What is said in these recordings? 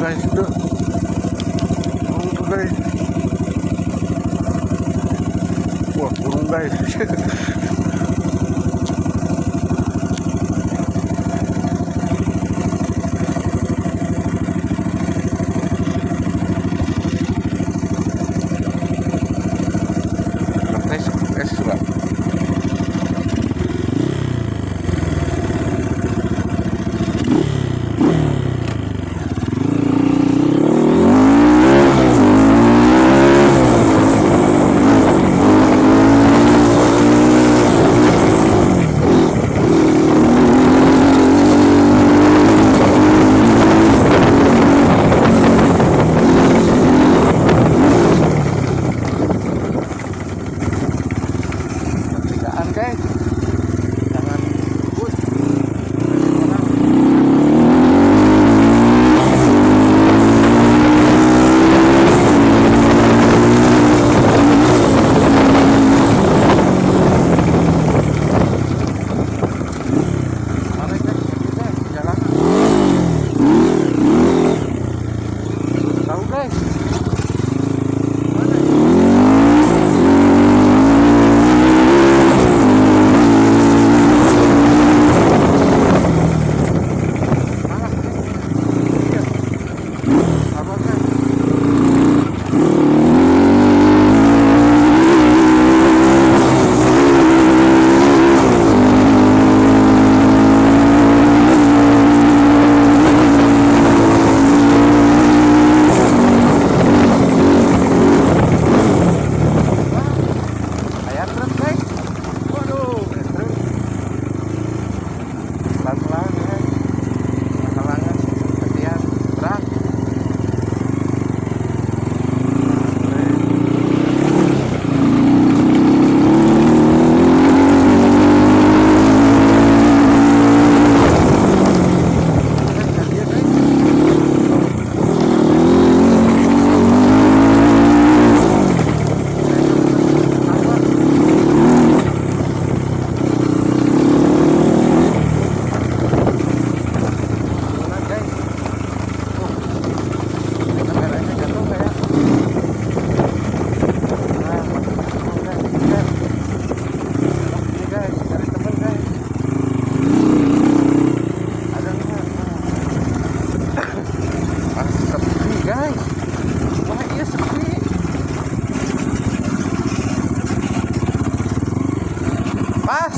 guys, tuh guys. Wah, burung guys. Guys juga.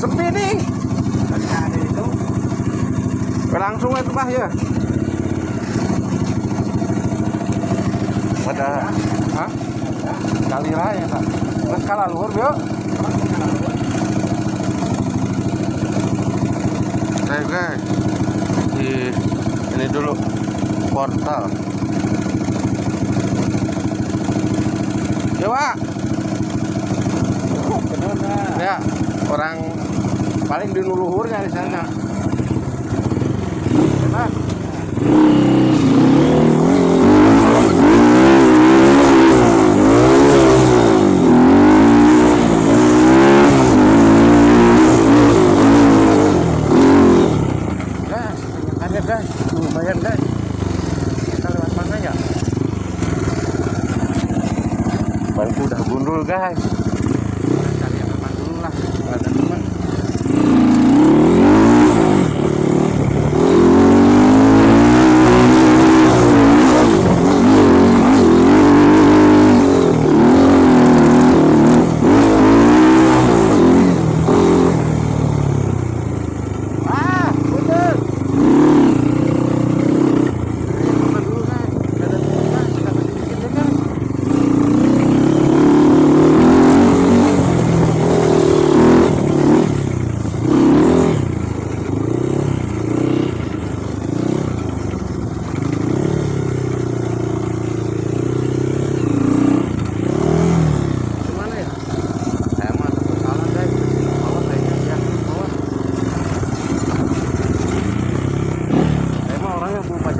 Sepi nih. Langsung itu Pak ya. Ada kali raya Pak. Terus skala luhur yuk. Oke guys. Ini dulu portal. Ya Pak. Ya, orang paling di luhurnya di sana. Nah. Guys, ada guys, lumayan guys. Kita lewat mana ya? Bangku udah gundul guys. Cari yang aman dulu lah, ada teman.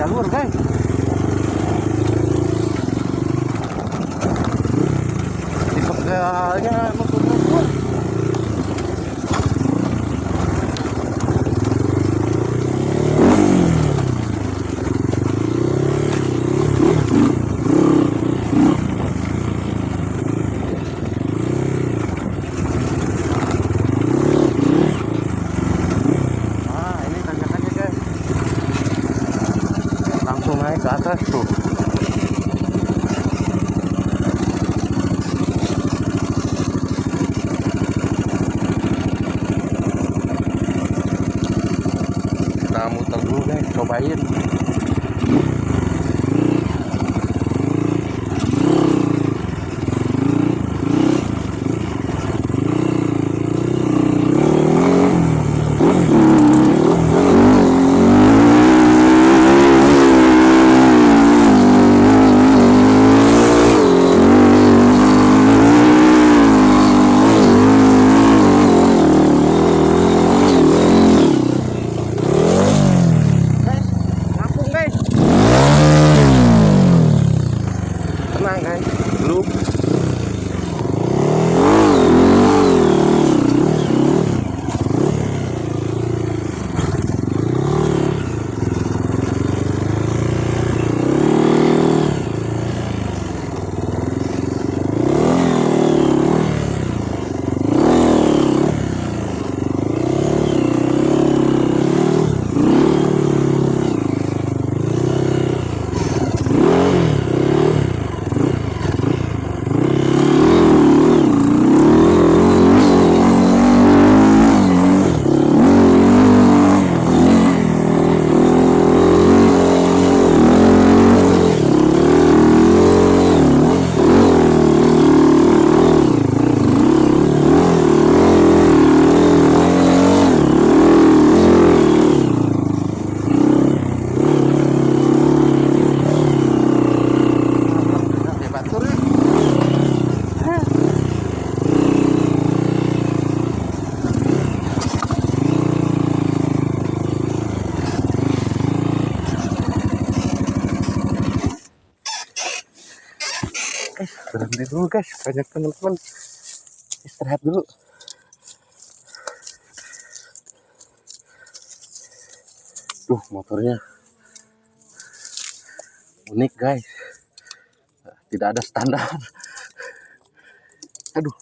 Jalur guys. Dipegangnya mengumpul. naik ke atas tuh. Nah, muter dulu guys, cobain. Tenang guys, belum. Berhenti dulu guys, banyak teman-teman istirahat dulu. Tuh motornya unik guys, tidak ada standar. Aduh,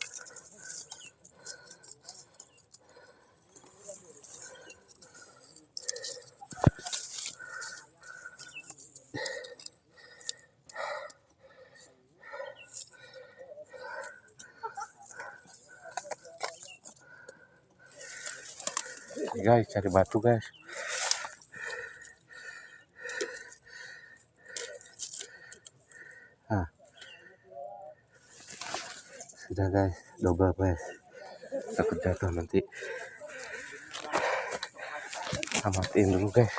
guys, cari batu guys. Nah, sudah guys, double guys. Takut jatuh nanti. Amatin dulu guys.